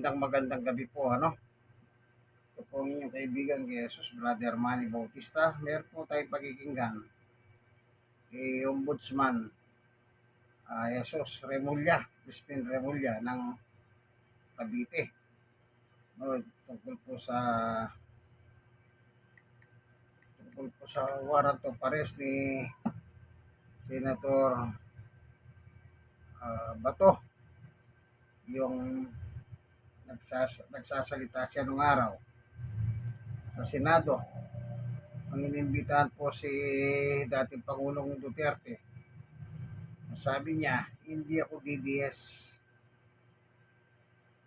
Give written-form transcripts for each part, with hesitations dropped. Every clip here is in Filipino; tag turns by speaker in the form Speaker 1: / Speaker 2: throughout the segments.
Speaker 1: Magandang gabi po, ano? Ito po ang inyong kaibigan kay Jesus, Brother Manny Bautista. Meron po tayong pakikinggan kay Ombudsman Jesus Remulla, Crispin Remulla ng Cavite. No, tungkol po sa warrant of arrest ni Senator Bato, yung nagsasalita siya nung araw sa Senado. Ang inimbitahan po si dating Pangulong Duterte. Sabi niya, hindi ako DDS.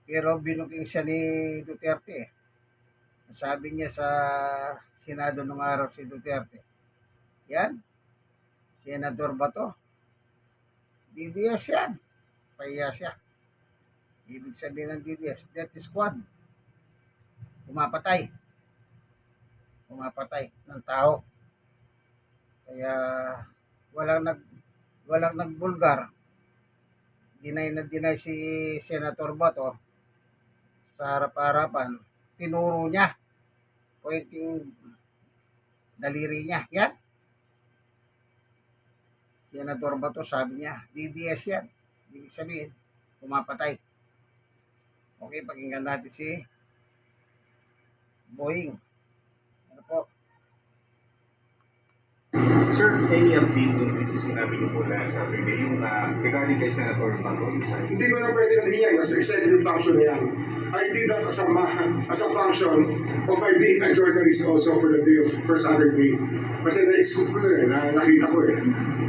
Speaker 1: Pero binuking siya ni Duterte. Sabi niya sa Senado nung araw si Duterte, yan, Senador Bato, DDS yan. Pahiya siya. Ibig sabihin ng DDS, death squad. Pumapatay ng tao. Kaya walang nagbulgar. Dinay si Senator Bato sa harap-harapan. Tinuro niya. Pointing daliri niya. Yan. Senator Bato, sabi niya, DDS yan. Ibig sabihin, pumapatay. Okay, pakinggan natin si Boying. Ano po?
Speaker 2: Sir, any update dun din sa sinabi niyo po na Saturday, yung regarding kay Senator Bato?
Speaker 3: Hindi ko na pwede namin yan. As executive function yan. I did that as a function of my being a journalist also for the day of first Saturday. Kasi na-scoop ko na nakita ko eh.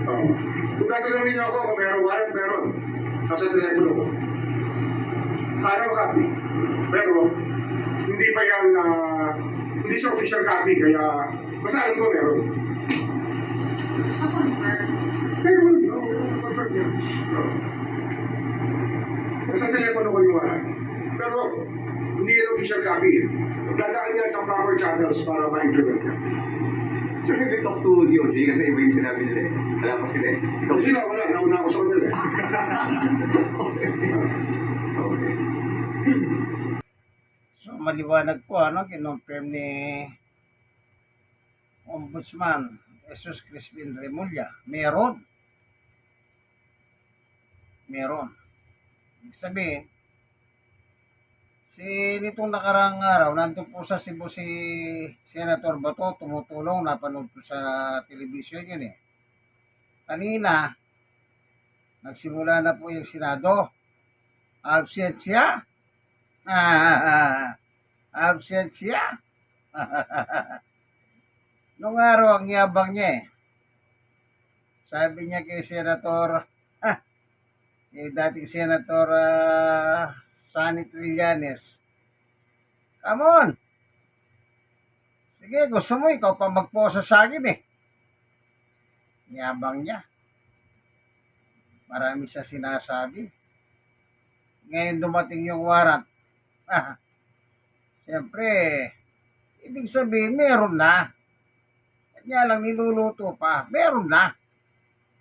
Speaker 3: Kung tatanungin niyo ako kung meron. Nasa telepono ko. Araw copy. Pero, hindi pa yan, hindi siya official copy, kaya masalan ko meron. Meron, no, confirm yan. Nasa telepono ko yung warrant. Pero, hindi yan official copy. Dadaan niya sa proper channels para ma-implement yan.
Speaker 2: Sir, have you talked to DOJ? Kasi iba yung sinabi nila eh. Wala pa sila eh.
Speaker 3: Wala. Nauna ako sa kanila eh.
Speaker 2: Okay.
Speaker 1: So maliwanag po, kinonfirm ni Ombudsman Jesus Crispin Remulla, meron. Ibig sabihin, nitong nakarang araw, nandun po sa Cebu si Senator Bato, tumutulong, napanood ko sa television yun eh. Kanina, nagsimula na po yung Senado. Absent siya. Absent siya. Nung araw, ang yabang niya eh. Sabi niya kay Senator, dating Senator Sonny Trillanes, come on! Sige, gusto mo, ikaw pa magposa sa akin eh. Yabang niya. Marami siya sinasabi. Ngayon dumating yung warrant. Siyempre, ibig sabihin, meron na. Kanya lang niluluto pa. Meron na.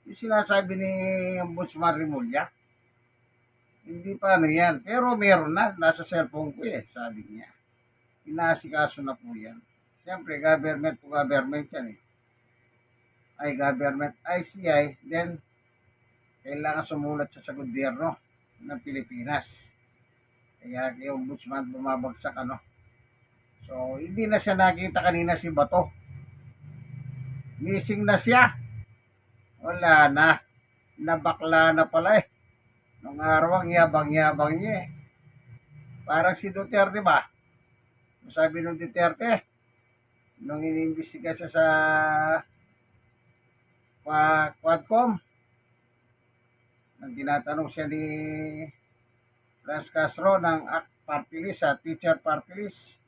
Speaker 1: Yung sinasabi ni Ombudsman Remulla. Hindi pa yan. Pero meron na. Nasa cellphone ko eh, sabi niya. Inaasikaso na po yan. Siyempre, government to government yan eh. Ay, government ICI, then, kailangan sumulat siya sa gobyerno ng Pilipinas. Kaya kay Ombudsman bumabagsak So, hindi na siya nakita kanina si Bato. Missing na siya. Wala na. Nabakla na pala eh. Nung araw ang yabang-yabang niya eh. Parang si Duterte ba? Sabi ng Duterte, nung inimbestiga siya sa Quadcom, nang tinatanong siya ni Franz Castro ng party list, teacher party list.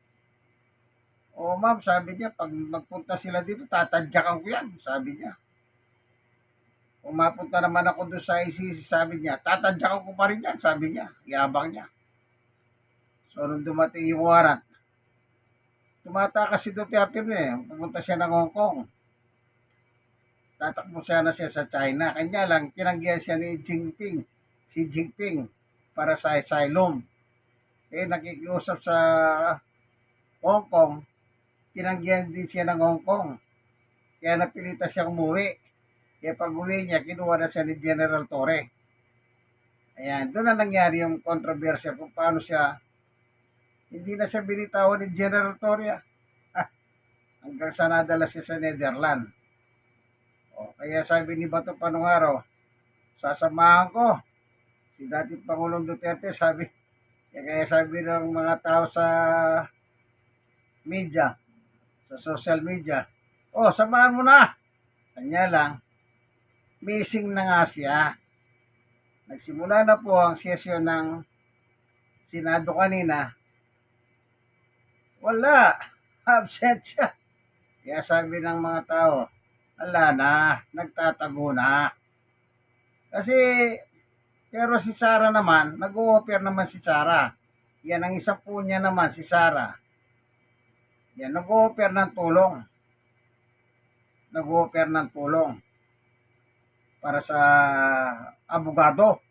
Speaker 1: O ma'am, sabi niya, pag magpunta sila dito, tatadyakan ko yan, sabi niya. Kung mapunta naman ako doon sa ICC, sabi niya, tatadyakan ko pa rin yan, sabi niya. Yabang niya. So, nung dumating yung warrant, tumatakas si Duterte pupunta siya ng Hong Kong. Tatakbo siya sa China. Kanya lang, tinanggihan siya ni si Jinping, para sa asylum. Eh, nakikiusap sa Hong Kong, tinanggihan din siya ng Hong Kong. Kaya napilitan siyang umuwi. Kaya pag uwi niya, kinuha na siya ni General Torre. Ayan, doon na nangyari yung controversy kung paano siya, hindi na siya binitawan ni General Torre. Ah, hanggang sa nadala siya sa Netherlands. O, kaya sabi ni Bato Panungaro, sasamahan ko si dating Pangulong Duterte, sabi. Kaya sabi ng mga tao sa media, sa social media, oh, samahan mo na. Kanya lang, missing na nga siya. Nagsimula na po ang sesyon ng Senado kanina. Wala. Absent siya. Kaya sabi ng mga tao, ala na, nagtatago na. Kasi, pero si Sara naman, nag-o-offer naman si Sara. Yan ang isa po niya naman, si Sara. Yan, nag-o-offer ng tulong. Nag-o-offer ng tulong para sa abogado.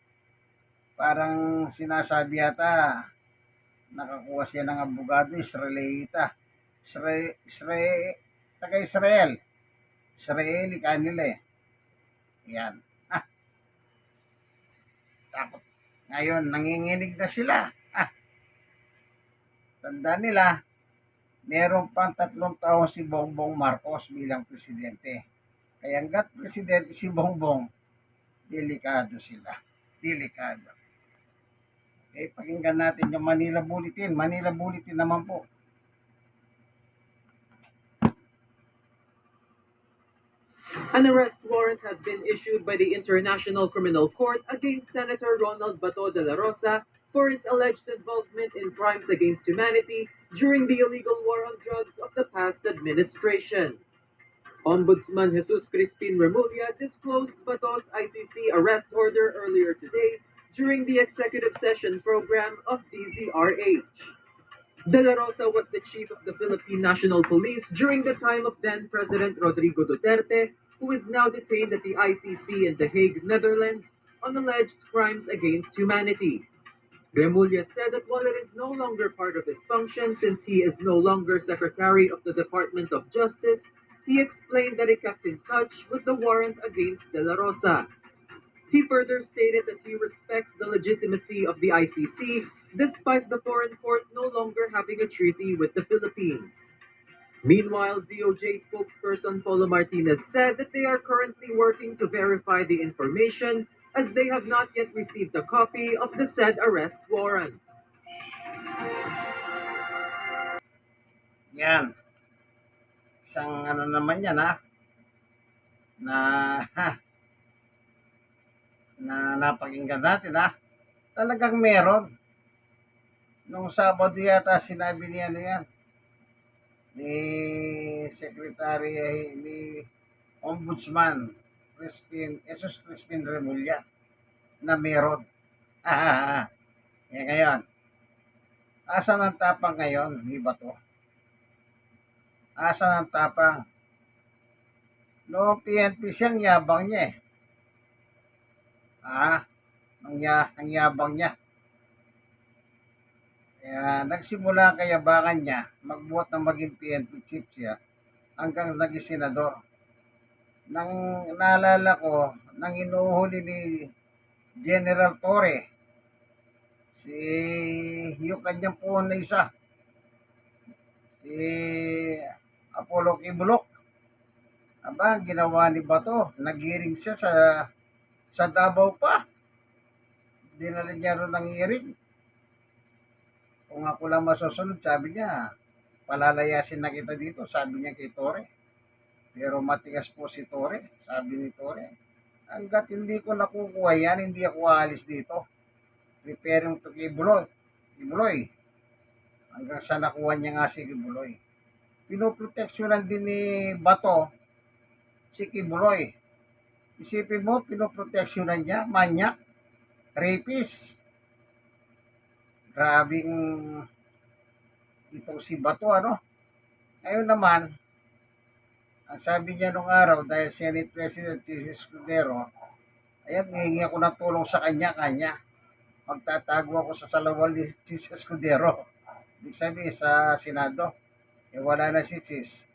Speaker 1: Parang sinasabi yata, nakakuha siya ng abogado, Israelita. Taga Israel. Israeli kanila eh. Yan. Tapos, ngayon, nanginginig na sila. Tanda nila, meron pang 3 taon si Bongbong Marcos bilang presidente. Kaya hanggat presidente si Bongbong, delikado sila. Delikado. Okay, pakinggan natin yung Manila Bulletin. Manila Bulletin naman po.
Speaker 4: An arrest warrant has been issued by the International Criminal Court against Senator Ronald Bato de la Rosa for his alleged involvement in crimes against humanity during the illegal war on drugs of the past administration. Ombudsman Jesus Crispin Remulla disclosed Bato's ICC arrest order earlier today during the executive session program of DZRH. De la Rosa was the chief of the Philippine National Police during the time of then-President Rodrigo Duterte, who is now detained at the ICC in The Hague, Netherlands, on alleged crimes against humanity. Remulla said that while it is no longer part of his function since he is no longer Secretary of the Department of Justice, he explained that he kept in touch with the warrant against De la Rosa. He further stated that he respects the legitimacy of the ICC despite the foreign court no longer having a treaty with the Philippines. Meanwhile, DOJ spokesperson Polo Martinez said that they are currently working to verify the information as they have not yet received a copy of the said arrest warrant.
Speaker 1: Yan. Isang ano naman yan ha. Na napakinggan natin ha. Talagang meron. Nung Sabado yata sinabi niya ano yan. Ni Secretary ni Ombudsman Jesus Crispin Remulla na meron. Yan ngayon. Asan ang tapang ngayon, di ba to? Asan ang tapang? Noong PNP siyang yabang niya eh. Ang yabang niya. Kaya nagsimula ang kayabangan niya, magbuhat ng maging PNP chief siya, hanggang naging senador. Nang naalala ko, nang inuhuli ni General Torre, yung kanyang puwan na isa, si Apollo Kibuloc, aba, ang ginawa ni Bato, nag-hearing siya sa Davao pa. Dinala niya rin ng hearing. Kung ako lang masusunod, sabi niya, palalayasin na kita dito, sabi niya kay Torre. Pero matigas po si Torre, sabi ni Torre. Hanggat hindi ko nakukuha yan, hindi ako aalis dito. Preparing to Kibuloy. Hanggang sa nakuha niya nga si Kibuloy. Pinoproteksyonan din ni Bato si Kibuloy. Isipin mo, pinoproteksyonan niya, manyak, rapist. Grabing itong si Bato, ano? Ngayon naman, ang sabi niya nung araw, dahil Senate President si Escudero, ayan, hihingi ako ng tulong sa kanya. magtatago ako sa salawal ni Chis Escudero. Ibig sabihin sa Senado, wala na si Chis.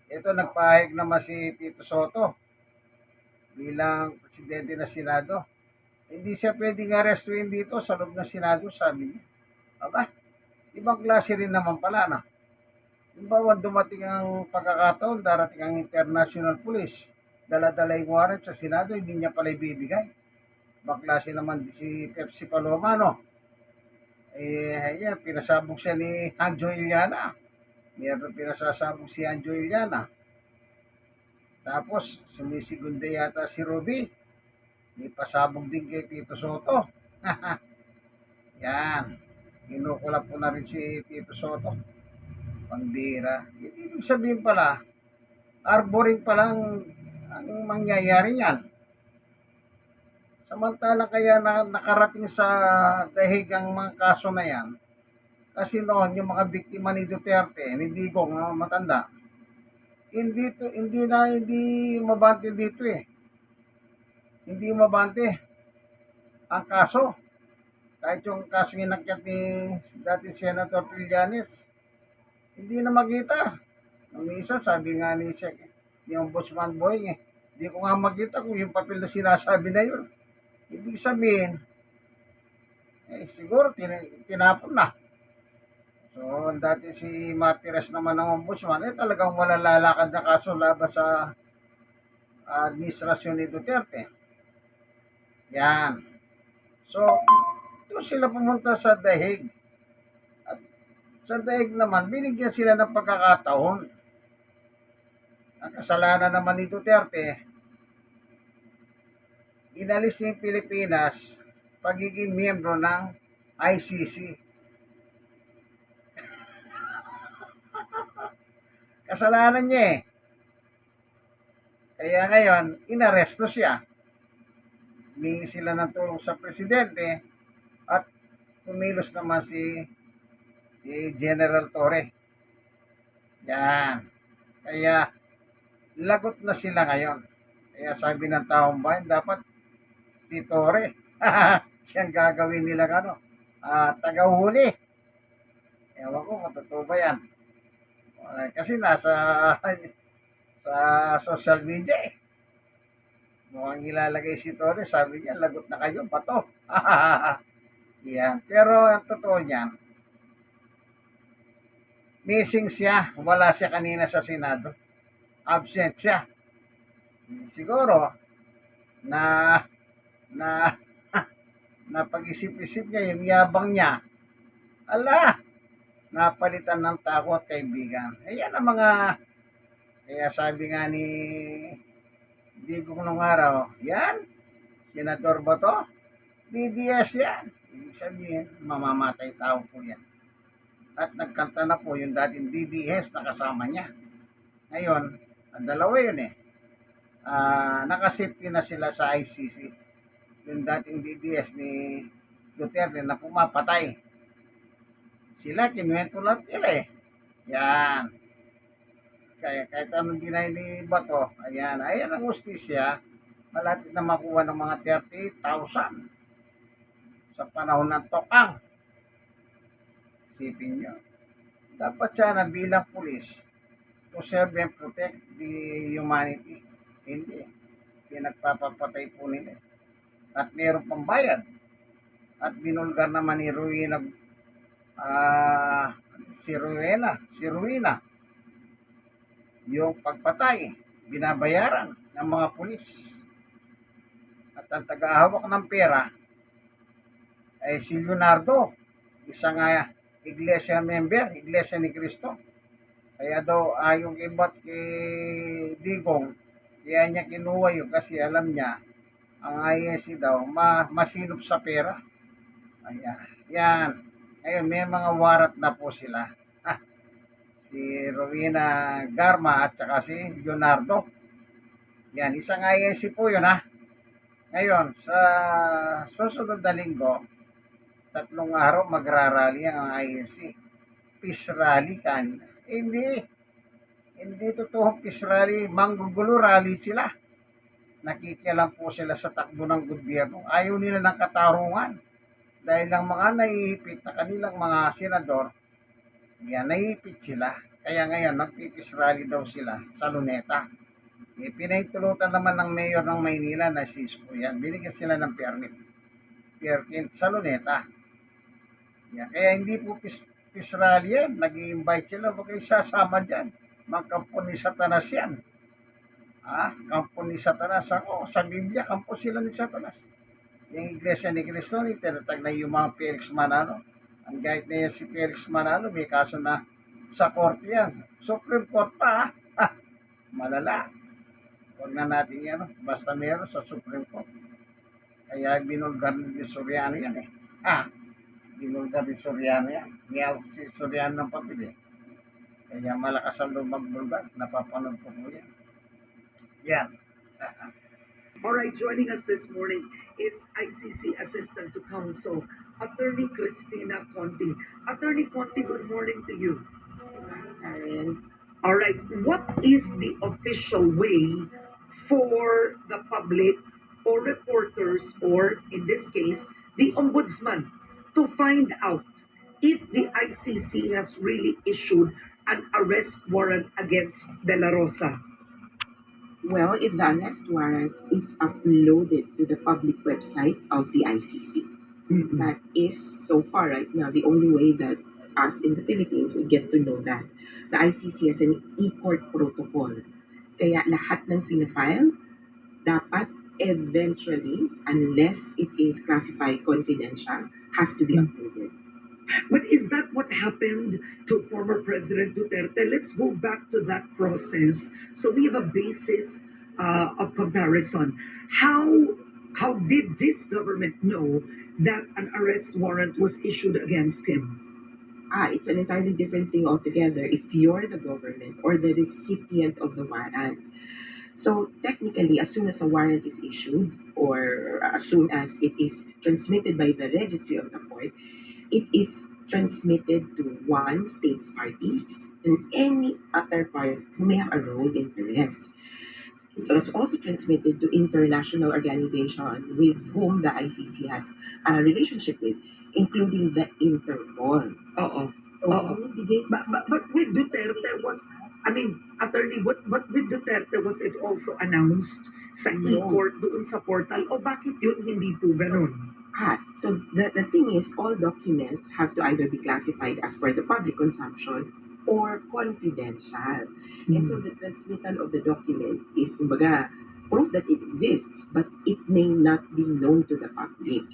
Speaker 1: Ito, nagpahayag naman si Tito Soto bilang presidente ng Senado. Hindi siya pwedeng arestuin dito sa loob ng Senado, sabi niya. Aba, ibang klase rin naman pala, na. Halimbawa, dumating ang pagkakataon, darating ang International Police, dala-dala yung warrant sa Senado, hindi niya pala ibibigay. Ibang klase naman si Pepsi Paloma, no? Pinasabog siya ni Anjo Iliana. Meron pinasasabog si Anjo Iliana. Tapos, sumisigunda yata si Ruby. May pasabog din kay Tito Soto. Yan. Kinukulap ko na rin si Tito Soto. Pambira. Ibig sabihin pala, arboring palang ang mangyayari niyan. Samantala kaya nakarating sa dahig ang mga kaso na yan, kasi noon yung mga biktima ni Duterte, ni Digong, matanda, hindi mabante dito eh. Hindi mabante ang kaso. Kahit yung kaso inakyat ni dating Senator Trillanes, hindi na makita. Nung isa, sabi nga ni yung Ombudsman Boying hindi ko nga makita kung yung papel na sinasabi na yun. Ibig sabihin, siguro tinapon na. So, dati si Martires naman ng Ombudsman, talagang wala lalakad na kaso laban sa administrasyon ni Duterte. Yan. So, doon sila pumunta sa dahig. At sa dahig naman, binigyan sila ng pagkakataon. Ang kasalanan naman ni Duterte, inalis niya yung Pilipinas pagiging miyembro ng ICC. Kasalanan niya eh. Kaya ngayon, inaresto siya. Humingi sila ng tulong sa presidente at kumilos naman si General Torre. Yan. Kaya, lagot na sila ngayon. Kaya sabi ng taong bayan, dapat si Torre, siyang gagawin nila tagahuli. Ewan ko, matotoo ba yan? Kasi sa social media eh. Mukhang ilalagay si Torre, sabi niya, lagot na kayo, bato. Yan. Pero ang totoo niyan, missing siya. Wala siya kanina sa Senado. Absent siya. Siguro, na pag-isip-isip niya, yung yabang niya, napalitan ng tako at kaibigan. Ayan ang kaya sabi nga ni Digong nung araw, yan, senador ba to? DDS yan. Ibig sabihin, mamamatay tao po yan. At nagkanta na po yung dating DDS na kasama niya. Ngayon, ang dalawa yun eh. Nakasafety na sila sa ICC. Yung dating DDS ni Duterte na pumapatay. Sila, kinuwento lahat nila eh. Yan. Kaya kahit anong dinay ni Bato, ayan ang justisya, malapit na makuha ng mga 30,000 sa panahon ng tokang. Isipin nyo. Dapat sana bilang pulis to serve and protect the humanity. Hindi. Pinagpapapatay po nila. At meron pang bayad. At binulgar naman ni Rowena, si Rowena, yung pagpatay, binabayaran ng mga pulis. At ang tagahawak ng pera ay si Leonardo, isang iglesia member, Iglesia ni Cristo. Kaya daw yung iba't kay Digong, kaya niya kinuha yun kasi alam niya, ang INC daw, masinop sa pera. Ayan. Yan. Ngayon, may mga warat na po sila. Si Rowena Garma at saka si Leonardo. Yan, isang INC po yun Ngayon, sa susunod na linggo, 3 araw magrarally ang INC. Peace rally kan. Hindi totoong peace rally, manggugulo rally sila. Nakikialam po sila sa takbo ng gobyerno. Ayaw nila ng katarungan. dahil ang mga naiipit na kanilang mga senador, yan, naiipit sila. Kaya ngayon, magpipis rally daw sila sa Luneta. Pinahintulutan naman ng mayor ng Maynila na si Isko yan. Binigyan sila ng permit. Permit sa Luneta. Yan. Kaya hindi po peace rally yan. Nag-i-invite sila. Huwag kayo sasama dyan. Magkampo ni Satanas yan. Kampo ni Satanas. Ako, sa Biblia, kampo sila ni Satanas. Yung Iglesia ni Cristo, tinatag na yung mga Felix Manalo. Ang gahit na yan si Felix Manalo, may kaso na sa korte yan. Supreme Court pa, malala. Huwag na natin yan, basta meron sa Supreme Court. Kaya binulgar ni Soriano yan eh. Binulgar ni Soriano yan. Niyawag si Soriano ng papel eh. Kaya malakas ang lumagbulgar. Napapanood ko po yan. Yan.
Speaker 5: All right, joining us this morning is ICC Assistant to Counsel, Attorney Cristina Conti. Attorney Conti, good morning to you.
Speaker 6: Karen.
Speaker 5: All right, what is the official way for the public or reporters, or in this case, the Ombudsman, to find out if the ICC has really issued an arrest warrant against De La Rosa?
Speaker 6: Well, if the arrest warrant is uploaded to the public website of the ICC, that is so far right now the only way that us in the Philippines will get to know that. The ICC has an e-court protocol. Kaya lahat ng fina-file dapat eventually, unless it is classified confidential, has to be uploaded.
Speaker 5: But is that what happened to former President Duterte? Let's go back to that process so we have a basis of comparison. How did this government know that an arrest warrant was issued against him?
Speaker 6: It's an entirely different thing altogether if you're the government or the recipient of the warrant. So technically, as soon as a warrant is issued or as soon as it is transmitted by the registry of the court, it is transmitted to one state's parties and any other party who may have a role in the arrest. It was also transmitted to international organizations with whom the ICC has a relationship with, including the Interpol. So,
Speaker 5: But with Duterte Attorney, but with Duterte, was it also announced sa e-court doon sa portal? O bakit yun hindi po ganun?
Speaker 6: So the thing is, all documents have to either be classified as for the public consumption or confidential. And so the transmittal of the document is, kumbaga, proof that it exists, but it may not be known to the public.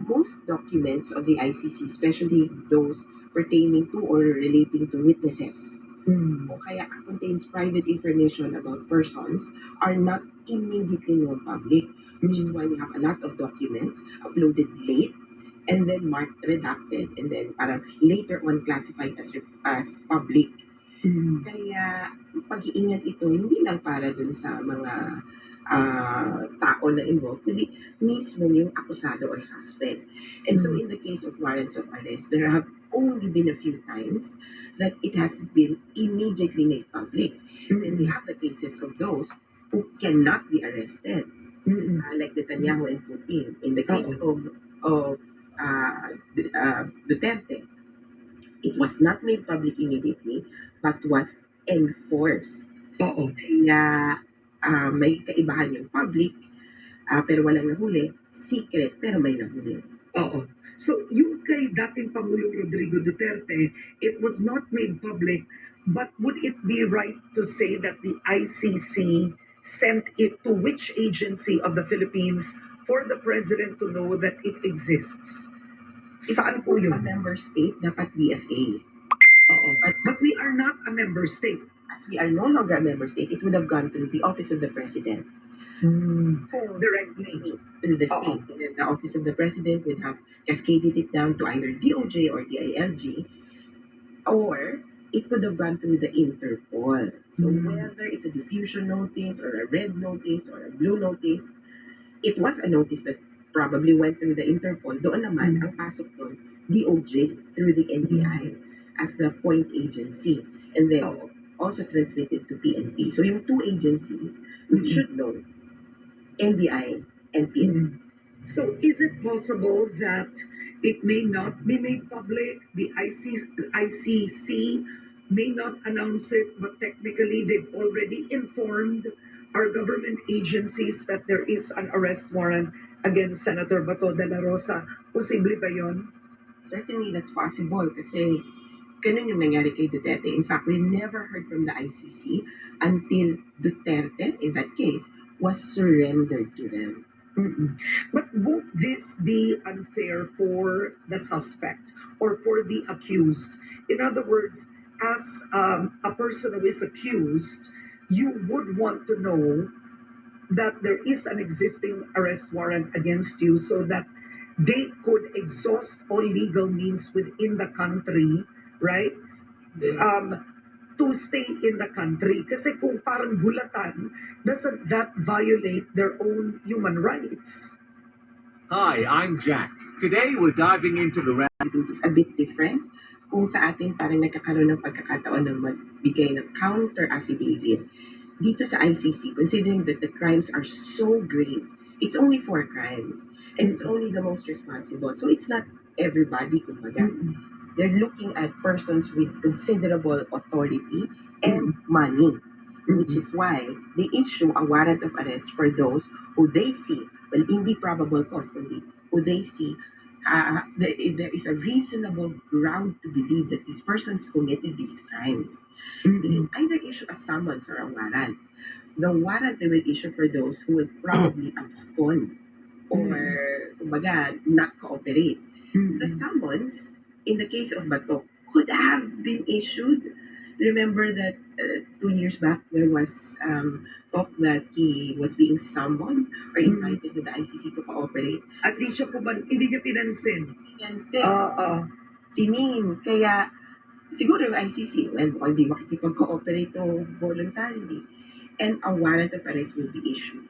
Speaker 6: Most documents of the ICC, especially those pertaining to or relating to witnesses, o kaya contains private information about persons, are not immediately known public, which is why we have a lot of documents uploaded late and then marked redacted and then parang later on classified as public. Kaya pag-iingat ito hindi lang para dun sa mga tao na involved, kundi mismo yung akusado or suspect. And so in the case of warrants of arrest, there have only been a few times that it has been immediately made public. And we have the cases of those who cannot be arrested. Like Netanyahu and Putin. In the case of Duterte, it was not made public immediately, but was enforced. Kaya may kaibahan yung public, pero walang nahuli. Secret, pero may nahuli.
Speaker 5: So, yung kay dating Pangulong Rodrigo Duterte, it was not made public, but would it be right to say that the ICC sent it to which agency of the Philippines for the President to know that it exists? Saan po
Speaker 6: A
Speaker 5: yun?
Speaker 6: member state, dapat DFA.
Speaker 5: But we are not a member state.
Speaker 6: As we are no longer a member state, it would have gone through the Office of the President.
Speaker 5: Directly.
Speaker 6: Through the state. And then the Office of the President would have cascaded it down to either DOJ or DILG, or it could have gone through the Interpol. So whether it's a diffusion notice or a red notice or a blue notice, it was a notice that probably went through the Interpol. Doon naman, ang pasok doon, DOJ through the NBI as the point agency. And then also transmitted to PNP. So yung two agencies, we should know, NBI and PNP.
Speaker 5: So is it possible that it may not be made public? The ICC may not announce it, but technically they've already informed our government agencies that there is an arrest warrant against Senator Bato de la Rosa. Posible ba yun?
Speaker 6: Certainly that's possible kasi ganun yung nangyari kay Duterte. In fact, we never heard from the ICC until Duterte, in that case, was surrendered to them.
Speaker 5: Mm-mm. But won't this be unfair for the suspect or for the accused? In other words, as a person who is accused, you would want to know that there is an existing arrest warrant against you so that they could exhaust all legal means within the country, right? To stay in the country. Kasi kung parang bulatan, doesn't that violate their own human rights?
Speaker 7: Hi, I'm Jack. Today we're diving into the
Speaker 6: This is a bit different. Kung sa atin parang nagkakaroon ng pagkakataon ng magbigay ng counter affidavit. Dito sa ICC, considering that the crimes are so great, it's only 4 crimes. And it's only the most responsible. So it's not everybody, kumbaga. They're looking at persons with considerable authority and money, which is why they issue a warrant of arrest for those who they see, well, hindi probable cause, kundi who they see there is a reasonable ground to believe that these persons committed these crimes. They can either issue a summons or a warrant. The warrant they will issue for those who would probably abscond or, kumbaga, not cooperate. The summons, in the case of Bato, could have been issued. Remember that 2 years back, there was talk that he was being summoned or invited to the ICC to cooperate.
Speaker 5: At di siya hindi niya pinansin.
Speaker 6: Yan si
Speaker 5: Oo.
Speaker 6: Nin. Kaya siguro yung ICC, well, mukhang di makikipag-cooperate to voluntarily. And a warrant of arrest will be issued.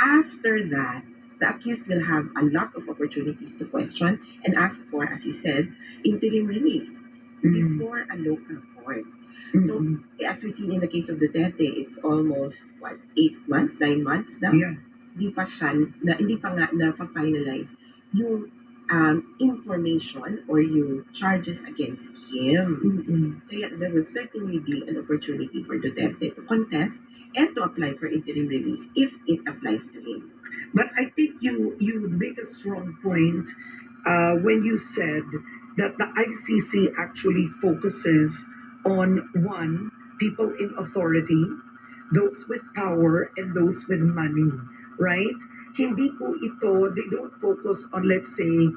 Speaker 6: After that, the accused will have a lot of opportunities to question and ask for, as you said, interim release before a local court. So, as we see in the case of Duterte, it's almost, 8 months, 9 months now?
Speaker 5: Yeah.
Speaker 6: Hindi pa nga na-finalize yung information or yung charges against him. Kaya there will certainly be an opportunity for Duterte to contest and to apply for interim release if it applies to him.
Speaker 5: But I think you make a strong point when you said that the ICC actually focuses on people in authority, those with power, and those with money, right? Hindi po ito, they don't focus on, let's say,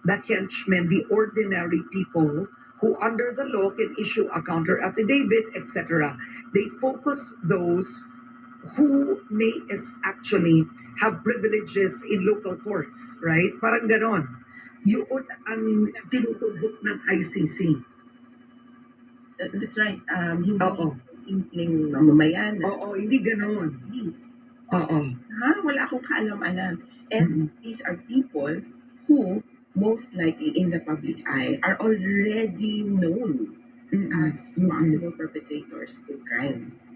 Speaker 5: the henchmen, the ordinary people who under the law can issue a counter affidavit, etc. They focus those who may actually have privileges in local courts, right? Parang ganon. Yun ang tinutubok ng ICC.
Speaker 6: That's right. Hindi
Speaker 5: Oo.
Speaker 6: simpleng mamamayan.
Speaker 5: Oo, hindi ganon.
Speaker 6: Please.
Speaker 5: Oo.
Speaker 6: Wala akong kaalam-alam. And these are people who, most likely in the public eye, are already known as possible perpetrators to crimes.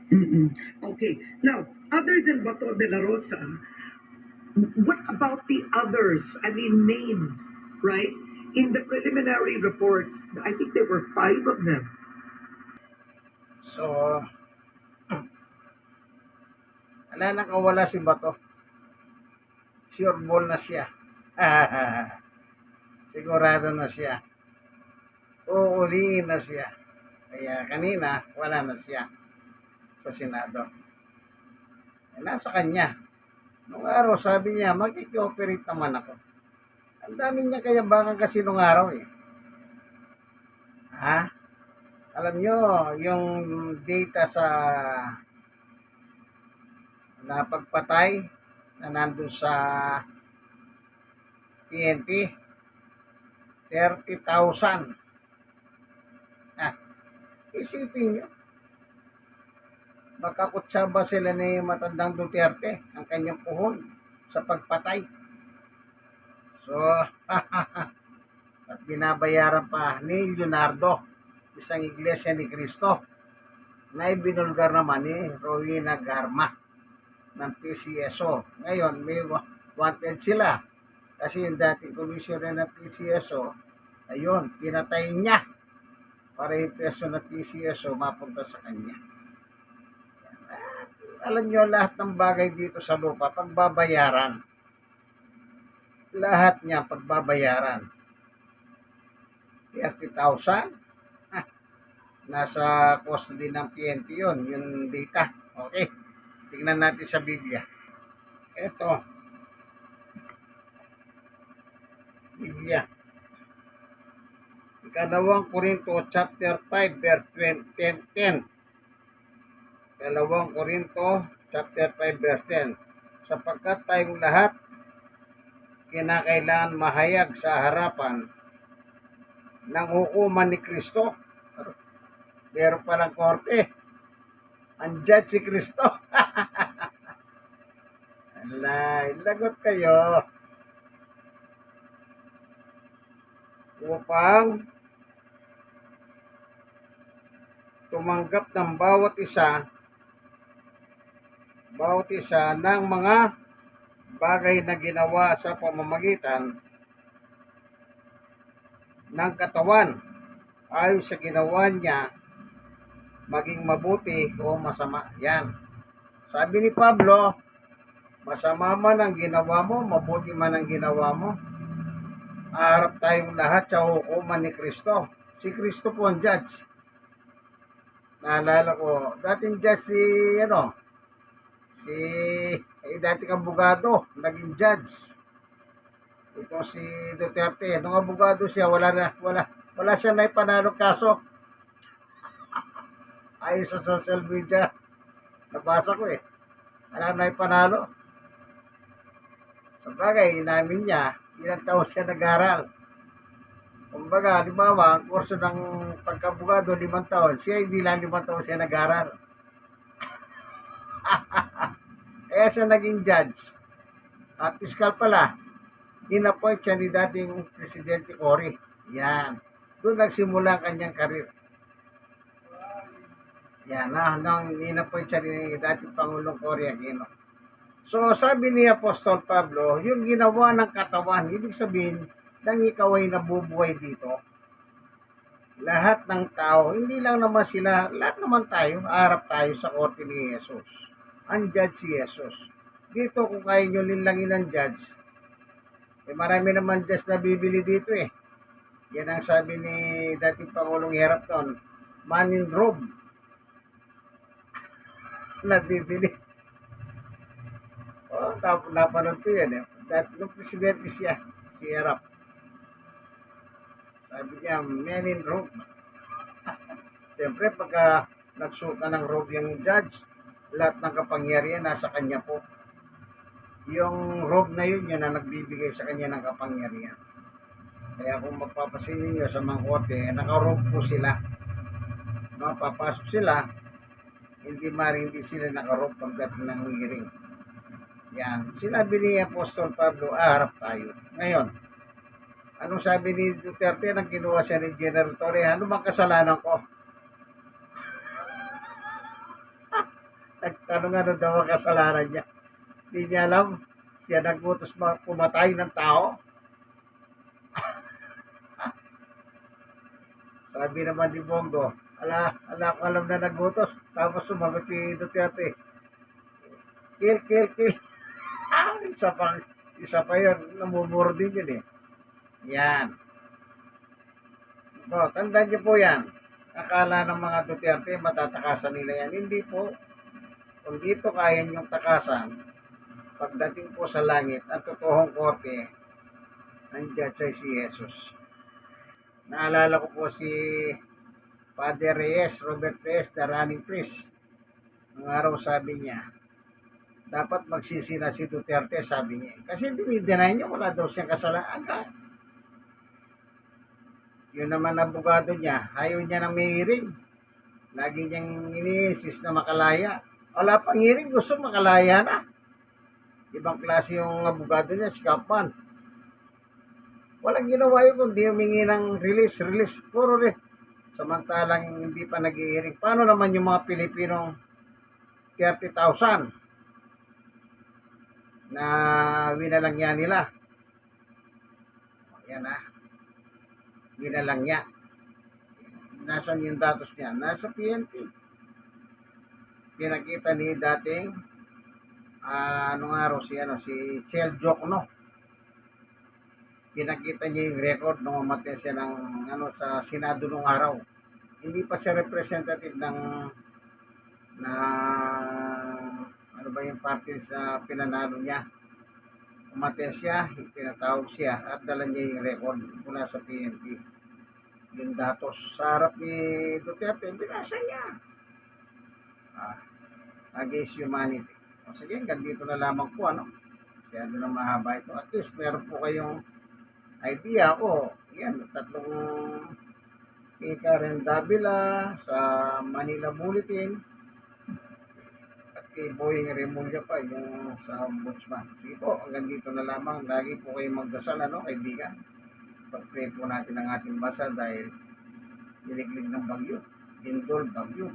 Speaker 5: Okay. Now, other than Bato de la Rosa, what about the others? I mean, named, right? In the preliminary reports, I think there were 5 of them.
Speaker 1: So, wala nang kawala si Bato. Sure ball na siya. Sigurado na siya. Uuliin na siya. Kaya kanina, wala na siya sa Senado. Nasa kanya. Nung araw, sabi niya, mag-cooperate naman ako. Ang dami niya kayabangan kasi nung araw eh. Alam nyo, yung data sa napagpatay na nandun sa PNP, 30,000. Isipin nyo, makakutsaba sila ni matandang Duterte ang kanyang puhon sa pagpatay. So, at binabayaran pa ni Leonardo, isang iglesia ni Cristo, na ibinulgar naman ni Rowena Garma ng PCSO. Ngayon, may wanted sila Kasi yung dating commissioner ng PCSO, ayun, pinatay niya para yung peso ng PCSO mapunta sa kanya. Alam nyo, lahat ng bagay dito sa lupa, pagbabayaran. Lahat niya, pagbabayaran. 30,000? Nasa custody ng PNP yun, yung data. Okay, tingnan natin sa Biblia. Ito, Biblia. Ikalawang Korinto chapter 5 verse 10. Ikalawang Korinto chapter 5 verse 10. Sapagkat tayong lahat kinakailangan mahayag sa harapan ng hukuman ni Kristo. Meron palang korte. Ang judge si Kristo. Alay, lagot kayo. Upang tumanggap ng bawat isa ng mga bagay na ginawa sa pamamagitan ng katawan ayon sa ginawa niya, maging mabuti o masama. Yan. Sabi ni Pablo, masama man ang ginawa mo, mabuti man ang ginawa mo, haharap tayong lahat sa hukuman ni Kristo. Si Kristo po ang judge. Naalala ko, dating judge dating abogado, naging judge. Ito si Duterte. Nung abogado siya, wala siya na ipanalong kaso. Ayon sa social media, nabasa ko wala na ipanalo. Sa bagay, inamin niya, ilang taon siya nag-aral. Kumbaga, halimbawa, ang kurso ng pagkabugado, 5 taon. Siya hindi lang 5 taon siya nag-aral. Kaya siya naging judge. At piskal pala, in-appoint siya ni dating Presidente Cory. Yan. Doon nagsimula ang kanyang karir. Yan, in-appoint siya ni dating Pangulong Cory Aquino. So, sabi ni Apostol Pablo, yung ginawa ng katawan, ibig sabihin, nang ikaw ay nabubuhay dito, lahat ng tao, hindi lang naman sila, lahat naman tayo, harap tayo sa korte ni Jesus. Ang judge si Jesus. Dito, kung kaya nyo linlangin ang judge, marami naman judge na bibili dito Yan ang sabi ni dating Pangulong Hirap doon, man in robe. Nabibili. Napanood ko yan nung presidente siya, si Hirap. Sabi niya, man in robe. Siyempre, pagka nagsuot na ng robe yung judge, lahat ng kapangyarihan nasa kanya po. Yung robe na yun na nagbibigay sa kanya ng kapangyarihan. Kaya kung mapapasin ninyo sa mga korte, naka-robe po sila. Mapapasok sila, hindi sila naka-robe pagdating ng hearing. Yan. Sinabi ni Apostol Pablo, harap tayo. Ngayon, anong sabi ni Duterte nang ginawa siya ni General Torre? Ano bang kasalanan ko? Nagtanong ano daw ang kasalanan niya. Hindi niya alam. Siya nagbutos pumatay ng tao. Sabi naman ni Bongo, alam na nagbutos. Tapos sumagot si Duterte. Kill. Isa pa yun. Namumuro din yun Yan. Tandaan niyo po yan. Akala ng mga Duterte, matatakasan nila yan. Hindi po. Kung dito kaya niyong takasan, pagdating po sa langit, ang totoong korte, ang judge ay si Jesus. Naalala ko po si Father Reyes, Robert Reyes, the running priest. Nung araw sabi niya, dapat magsisi na si Duterte, sabi niya. Kasi dinideny niya, wala daw siyang kasalanan. Yun naman abogado niya, ayaw niya na may hearing. Lagi niyang iniinsist na makalaya. Wala pang hearing, gusto makalaya na. Ibang klase yung abogado niya, si Kapman. Walang ginawa yun kundi humingi ng release. Puro samantalang hindi pa nag-hearing. Paano naman yung mga Pilipinong 30,000 na winalangyan nila? Yan na. Ginalang niya. Nasaan yung datos niya? Nasa PNP. Pinakita ni dating anong araw si Chel Jokno. Pinakita niya yung record nung umatay siya ng sa Senado nung araw. Hindi pa siya representative ng ano ba yung party sa pinanalo niya. Umatay siya, pinatawag siya at dala niya yung record mula sa PNP. Yung datos sa harap ni Duterte, binasa niya. Against humanity. O sige, hanggang dito na lamang po, Masyado na mahaba ito. At least, meron po kayong idea ko. Yan, tatlong kay Karen Davila sa Manila Bulletin at kay Boying Remulla pa, yung sa Ombudsman. Sige po, hanggang dito na lamang. Lagi po kayong magdasal, kaibigan. Pag-pray po natin ang ating bansa dahil niliglig ng bagyo. Lindol, bagyo.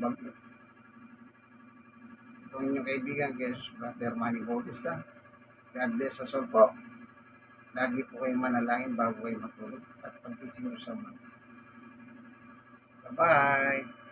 Speaker 1: Ito ang inyong kaibigan, Jesus Brother Manny Bautista. God bless us all po. Lagi po kayong manalangin bago kayo matulog at pagkising nyo sa mga. Bye-bye!